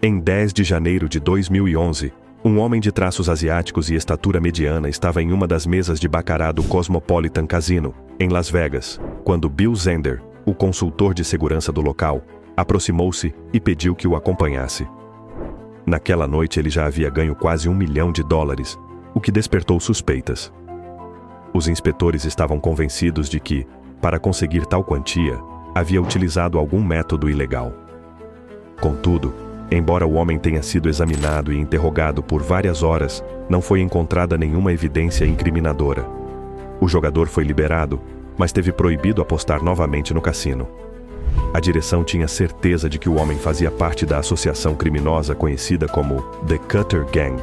Em 10 de janeiro de 2011, um homem de traços asiáticos e estatura mediana estava em uma das mesas de baccarat do Cosmopolitan Casino, em Las Vegas, quando Bill Zender, o consultor de segurança do local, aproximou-se e pediu que o acompanhasse. Naquela noite ele já havia ganho quase $1 milhão, o que despertou suspeitas. Os inspetores estavam convencidos de que, para conseguir tal quantia, havia utilizado algum método ilegal. Contudo, embora o homem tenha sido examinado e interrogado por várias horas, não foi encontrada nenhuma evidência incriminadora. O jogador foi liberado, mas teve proibido apostar novamente no cassino. A direção tinha certeza de que o homem fazia parte da associação criminosa conhecida como The Cutter Gang,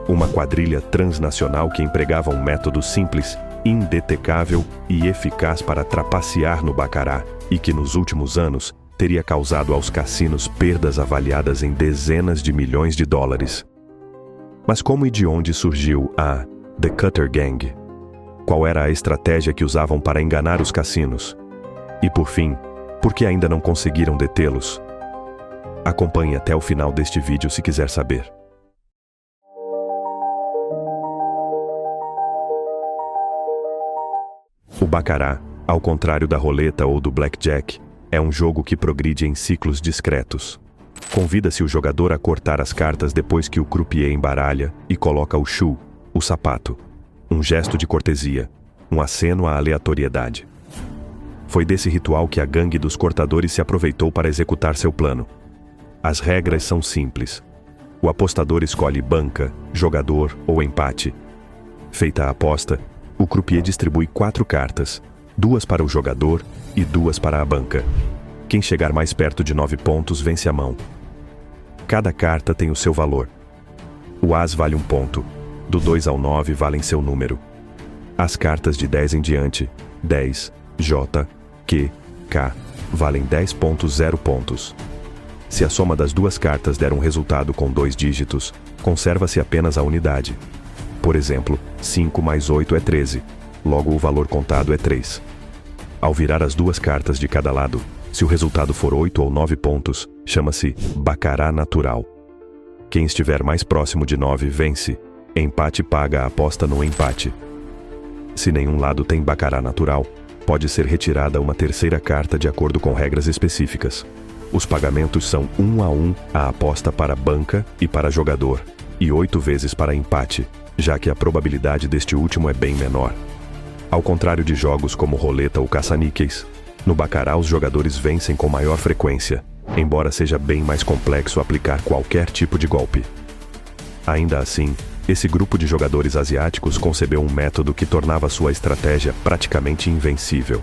uma quadrilha transnacional que empregava um método simples, indetecável e eficaz para trapacear no baccarat e que nos últimos anos teria causado aos cassinos perdas avaliadas em dezenas de milhões de dólares. Mas como e de onde surgiu a The Cutter Gang? Qual era a estratégia que usavam para enganar os cassinos? E por fim, por que ainda não conseguiram detê-los? Acompanhe até o final deste vídeo se quiser saber. O baccarat, ao contrário da roleta ou do blackjack, é um jogo que progride em ciclos discretos. Convida-se o jogador a cortar as cartas depois que o croupier embaralha e coloca o shoe, o sapato. Um gesto de cortesia, um aceno à aleatoriedade. Foi desse ritual que a gangue dos cortadores se aproveitou para executar seu plano. As regras são simples. O apostador escolhe banca, jogador ou empate. Feita a aposta, o croupier distribui 4 cartas, 2 para o jogador e 2 para a banca. Quem chegar mais perto de 9 pontos vence a mão. Cada carta tem o seu valor. O as vale 1 ponto, do 2 ao 9 valem seu número. As cartas de 10 em diante, 10, J, Q, K, valem 10.0 pontos. Se a soma das duas cartas der um resultado com 2 dígitos, conserva-se apenas a unidade. Por exemplo, 5 mais 8 é 13, logo o valor contado é 3. Ao virar as duas cartas de cada lado, se o resultado for 8 ou 9 pontos, chama-se baccarat natural. Quem estiver mais próximo de 9 vence, empate paga a aposta no empate. Se nenhum lado tem baccarat natural, pode ser retirada uma terceira carta de acordo com regras específicas. Os pagamentos são 1 a 1 a aposta para banca e para jogador, e 8 vezes para empate, já que a probabilidade deste último é bem menor. Ao contrário de jogos como roleta ou caça-níqueis, no baccarat os jogadores vencem com maior frequência, embora seja bem mais complexo aplicar qualquer tipo de golpe. Ainda assim, esse grupo de jogadores asiáticos concebeu um método que tornava sua estratégia praticamente invencível.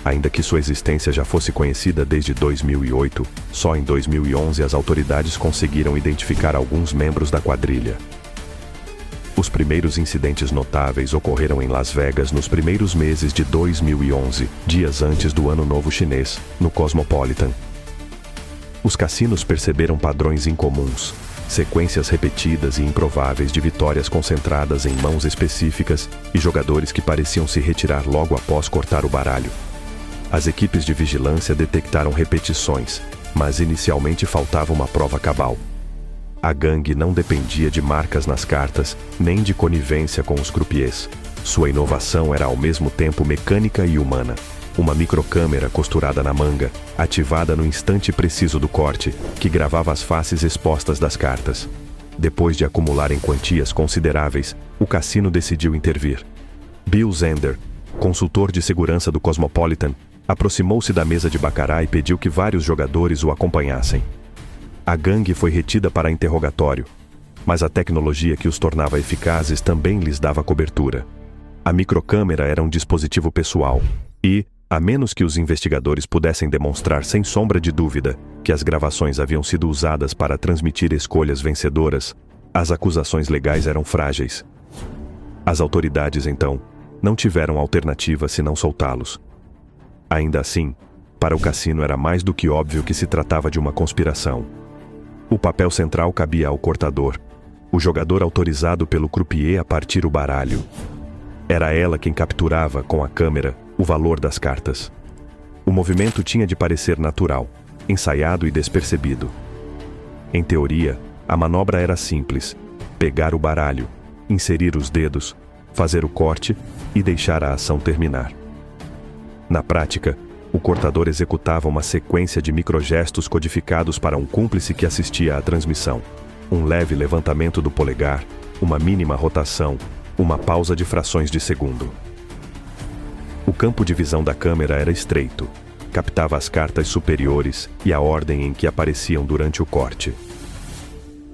Ainda que sua existência já fosse conhecida desde 2008, só em 2011 as autoridades conseguiram identificar alguns membros da quadrilha. Os primeiros incidentes notáveis ocorreram em Las Vegas nos primeiros meses de 2011, dias antes do Ano Novo Chinês, no Cosmopolitan. Os cassinos perceberam padrões incomuns, sequências repetidas e improváveis de vitórias concentradas em mãos específicas e jogadores que pareciam se retirar logo após cortar o baralho. As equipes de vigilância detectaram repetições, mas inicialmente faltava uma prova cabal. A gangue não dependia de marcas nas cartas, nem de conivência com os croupiers. Sua inovação era ao mesmo tempo mecânica e humana. Uma microcâmera costurada na manga, ativada no instante preciso do corte, que gravava as faces expostas das cartas. Depois de acumularem quantias consideráveis, o cassino decidiu intervir. Bill Zender, consultor de segurança do Cosmopolitan, aproximou-se da mesa de baccarat e pediu que vários jogadores o acompanhassem. A gangue foi retida para interrogatório, mas a tecnologia que os tornava eficazes também lhes dava cobertura. A microcâmera era um dispositivo pessoal e, a menos que os investigadores pudessem demonstrar sem sombra de dúvida que as gravações haviam sido usadas para transmitir escolhas vencedoras, as acusações legais eram frágeis. As autoridades, então, não tiveram alternativa senão soltá-los. Ainda assim, para o cassino era mais do que óbvio que se tratava de uma conspiração. O papel central cabia ao cortador, o jogador autorizado pelo croupier a partir o baralho. Era ela quem capturava, com a câmera, o valor das cartas. O movimento tinha de parecer natural, ensaiado e despercebido. Em teoria, a manobra era simples: pegar o baralho, inserir os dedos, fazer o corte e deixar a ação terminar. Na prática, o cortador executava uma sequência de microgestos codificados para um cúmplice que assistia à transmissão. Um leve levantamento do polegar, uma mínima rotação, uma pausa de frações de segundo. O campo de visão da câmera era estreito, captava as cartas superiores e a ordem em que apareciam durante o corte.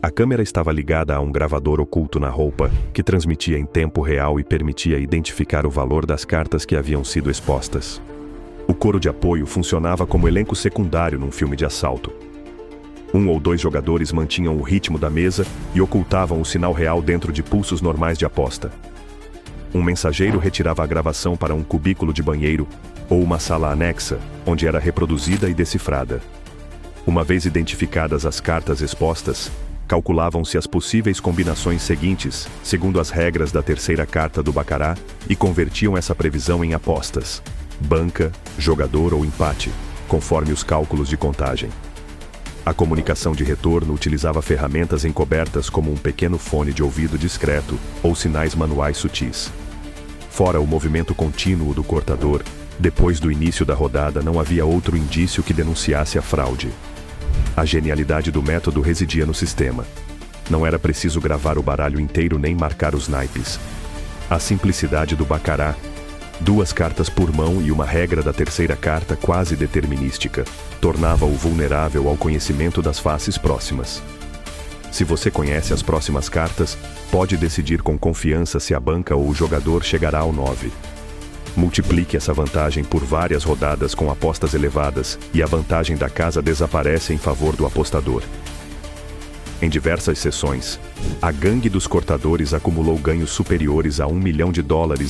A câmera estava ligada a um gravador oculto na roupa, que transmitia em tempo real e permitia identificar o valor das cartas que haviam sido expostas. O coro de apoio funcionava como elenco secundário num filme de assalto. 1 ou 2 jogadores mantinham o ritmo da mesa e ocultavam o sinal real dentro de pulsos normais de aposta. Um mensageiro retirava a gravação para um cubículo de banheiro ou uma sala anexa, onde era reproduzida e decifrada. Uma vez identificadas as cartas expostas, calculavam-se as possíveis combinações seguintes, segundo as regras da terceira carta do baccarat, e convertiam essa previsão em apostas: banca, jogador ou empate, conforme os cálculos de contagem. A comunicação de retorno utilizava ferramentas encobertas como um pequeno fone de ouvido discreto ou sinais manuais sutis. Fora o movimento contínuo do cortador, depois do início da rodada não havia outro indício que denunciasse a fraude. A genialidade do método residia no sistema. Não era preciso gravar o baralho inteiro nem marcar os naipes. A simplicidade do baccarat, 2 cartas por mão e uma regra da terceira carta quase determinística, tornava-o vulnerável ao conhecimento das faces próximas. Se você conhece as próximas cartas, pode decidir com confiança se a banca ou o jogador chegará ao 9. Multiplique essa vantagem por várias rodadas com apostas elevadas e a vantagem da casa desaparece em favor do apostador. Em diversas sessões, a gangue dos cortadores acumulou ganhos superiores a $1 milhão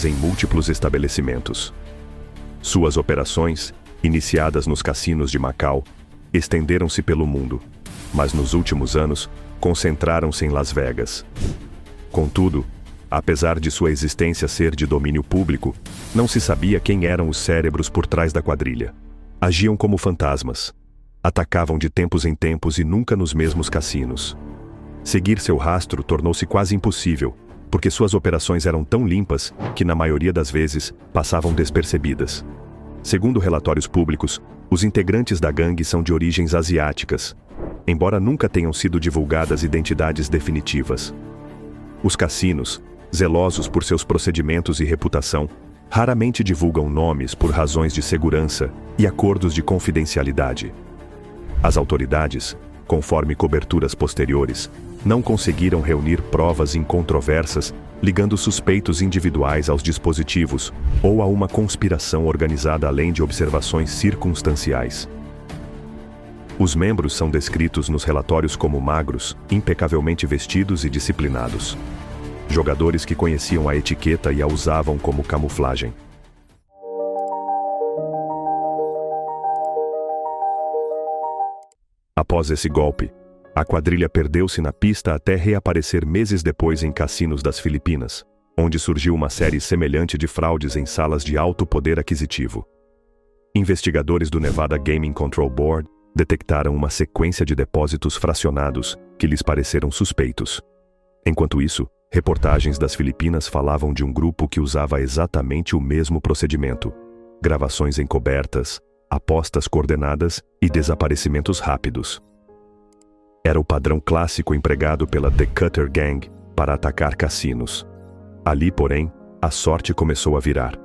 em múltiplos estabelecimentos. Suas operações, iniciadas nos cassinos de Macau, estenderam-se pelo mundo, mas nos últimos anos, concentraram-se em Las Vegas. Contudo, apesar de sua existência ser de domínio público, não se sabia quem eram os cérebros por trás da quadrilha. Agiam como fantasmas. Atacavam de tempos em tempos e nunca nos mesmos cassinos. Seguir seu rastro tornou-se quase impossível, porque suas operações eram tão limpas que, na maioria das vezes, passavam despercebidas. Segundo relatórios públicos, os integrantes da gangue são de origens asiáticas, embora nunca tenham sido divulgadas identidades definitivas. Os cassinos, zelosos por seus procedimentos e reputação, raramente divulgam nomes por razões de segurança e acordos de confidencialidade. As autoridades, conforme coberturas posteriores, não conseguiram reunir provas incontroversas ligando suspeitos individuais aos dispositivos ou a uma conspiração organizada além de observações circunstanciais. Os membros são descritos nos relatórios como magros, impecavelmente vestidos e disciplinados. Jogadores que conheciam a etiqueta e a usavam como camuflagem. Após esse golpe, a quadrilha perdeu-se na pista até reaparecer meses depois em cassinos das Filipinas, onde surgiu uma série semelhante de fraudes em salas de alto poder aquisitivo. Investigadores do Nevada Gaming Control Board detectaram uma sequência de depósitos fracionados que lhes pareceram suspeitos. Enquanto isso, reportagens das Filipinas falavam de um grupo que usava exatamente o mesmo procedimento: gravações encobertas, apostas coordenadas e desaparecimentos rápidos. Era o padrão clássico empregado pela The Cutter Gang para atacar cassinos. Ali, porém, a sorte começou a virar.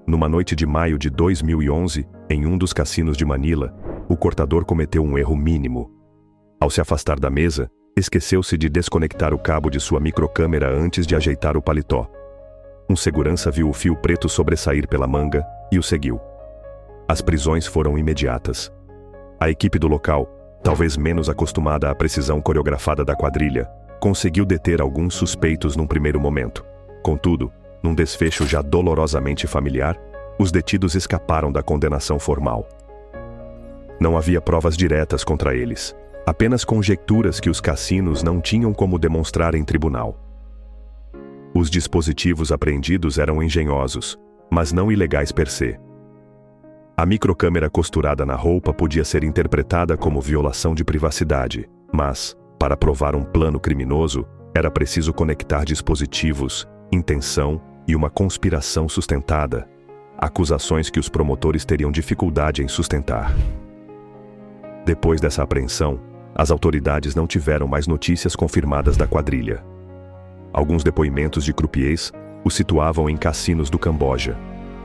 Numa noite de maio de 2011, em um dos cassinos de Manila, o cortador cometeu um erro mínimo. Ao se afastar da mesa, esqueceu-se de desconectar o cabo de sua microcâmera antes de ajeitar o paletó. Um segurança viu o fio preto sobressair pela manga e o seguiu. As prisões foram imediatas. A equipe do local, talvez menos acostumada à precisão coreografada da quadrilha, conseguiu deter alguns suspeitos num primeiro momento. Contudo, num desfecho já dolorosamente familiar, os detidos escaparam da condenação formal. Não havia provas diretas contra eles, apenas conjecturas que os cassinos não tinham como demonstrar em tribunal. Os dispositivos apreendidos eram engenhosos, mas não ilegais per se. A microcâmera costurada na roupa podia ser interpretada como violação de privacidade, Mas, para provar um plano criminoso, era preciso conectar dispositivos, intenção e uma conspiração sustentada. Acusações que os promotores teriam dificuldade em sustentar. Depois dessa apreensão, as autoridades não tiveram mais notícias confirmadas da quadrilha. Alguns depoimentos de croupiers os situavam em cassinos do Camboja.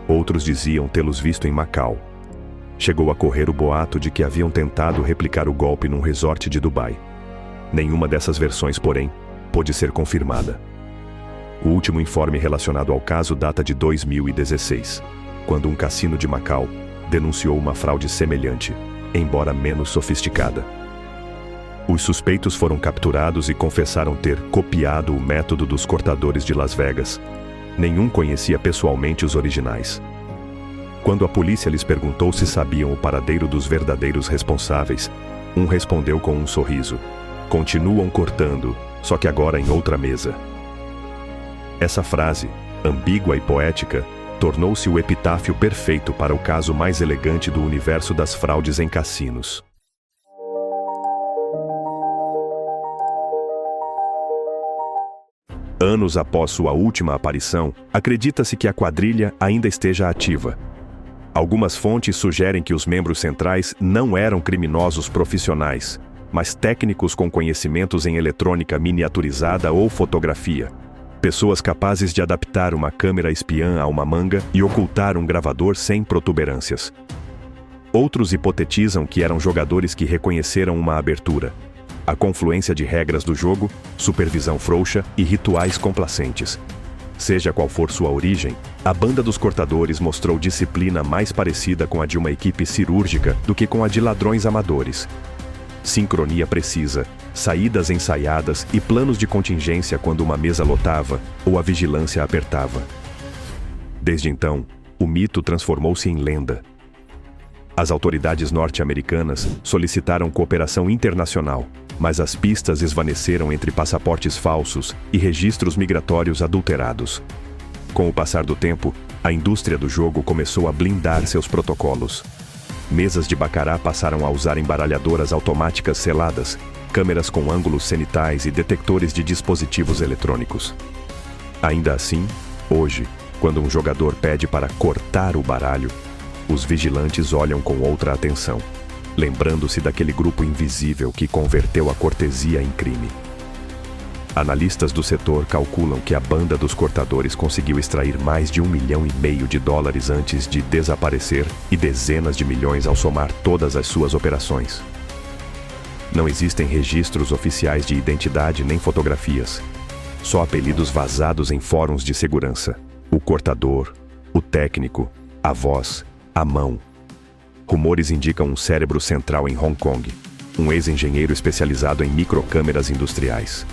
Outros diziam tê-los visto em Macau. Chegou a correr o boato de que haviam tentado replicar o golpe num resort de Dubai. Nenhuma dessas versões, porém, pôde ser confirmada. O último informe relacionado ao caso data de 2016, quando um cassino de Macau denunciou uma fraude semelhante, embora menos sofisticada. Os suspeitos foram capturados e confessaram ter copiado o método dos cortadores de Las Vegas. Nenhum conhecia pessoalmente os originais. Quando a polícia lhes perguntou se sabiam o paradeiro dos verdadeiros responsáveis, um respondeu com um sorriso: "Continuam cortando, só que agora em outra mesa." Essa frase, ambígua e poética, tornou-se o epitáfio perfeito para o caso mais elegante do universo das fraudes em cassinos. Anos após sua última aparição, acredita-se que a quadrilha ainda esteja ativa. Algumas fontes sugerem que os membros centrais não eram criminosos profissionais, mas técnicos com conhecimentos em eletrônica miniaturizada ou fotografia. Pessoas capazes de adaptar uma câmera espiã a uma manga e ocultar um gravador sem protuberâncias. Outros hipotetizam que eram jogadores que reconheceram uma abertura. A confluência de regras do jogo, supervisão frouxa e rituais complacentes. Seja qual for sua origem, a banda dos cortadores mostrou disciplina mais parecida com a de uma equipe cirúrgica do que com a de ladrões amadores. Sincronia precisa, saídas ensaiadas e planos de contingência quando uma mesa lotava ou a vigilância apertava. Desde então, o mito transformou-se em lenda. As autoridades norte-americanas solicitaram cooperação internacional, mas as pistas esvaneceram entre passaportes falsos e registros migratórios adulterados. Com o passar do tempo, a indústria do jogo começou a blindar seus protocolos. Mesas de baccarat passaram a usar embaralhadoras automáticas seladas, câmeras com ângulos cenitais e detectores de dispositivos eletrônicos. Ainda assim, hoje, quando um jogador pede para cortar o baralho, os vigilantes olham com outra atenção, lembrando-se daquele grupo invisível que converteu a cortesia em crime. Analistas do setor calculam que a banda dos cortadores conseguiu extrair mais de $1,5 milhão antes de desaparecer e dezenas de milhões ao somar todas as suas operações. Não existem registros oficiais de identidade nem fotografias. Só apelidos vazados em fóruns de segurança. O cortador, o técnico, a voz, a mão. Rumores indicam um cérebro central em Hong Kong, um ex-engenheiro especializado em microcâmeras industriais.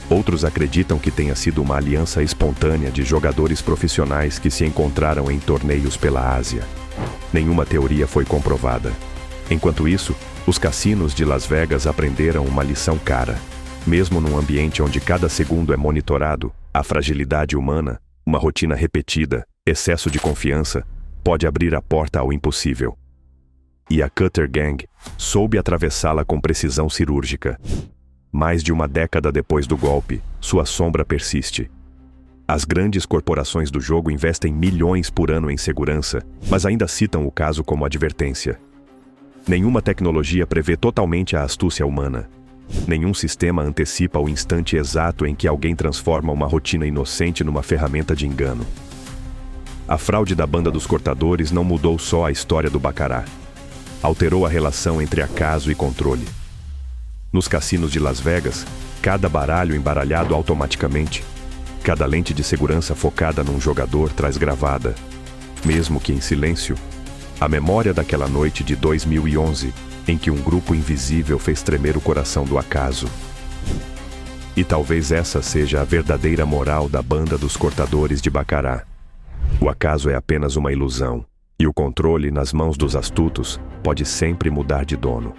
Outros acreditam que tenha sido uma aliança espontânea de jogadores profissionais que se encontraram em torneios pela Ásia. Nenhuma teoria foi comprovada. Enquanto isso, os cassinos de Las Vegas aprenderam uma lição cara. Mesmo num ambiente onde cada segundo é monitorado, a fragilidade humana, uma rotina repetida, excesso de confiança, pode abrir a porta ao impossível. E a Cutter Gang soube atravessá-la com precisão cirúrgica. Mais de uma década depois do golpe, sua sombra persiste. As grandes corporações do jogo investem milhões por ano em segurança, mas ainda citam o caso como advertência. Nenhuma tecnologia prevê totalmente a astúcia humana. Nenhum sistema antecipa o instante exato em que alguém transforma uma rotina inocente numa ferramenta de engano. A fraude da banda dos cortadores não mudou só a história do baccarat. Alterou a relação entre acaso e controle. Nos cassinos de Las Vegas, cada baralho embaralhado automaticamente, cada lente de segurança focada num jogador traz gravada, mesmo que em silêncio, a memória daquela noite de 2011, em que um grupo invisível fez tremer o coração do acaso. E talvez essa seja a verdadeira moral da banda dos cortadores de baccarat. O acaso é apenas uma ilusão, e o controle nas mãos dos astutos pode sempre mudar de dono.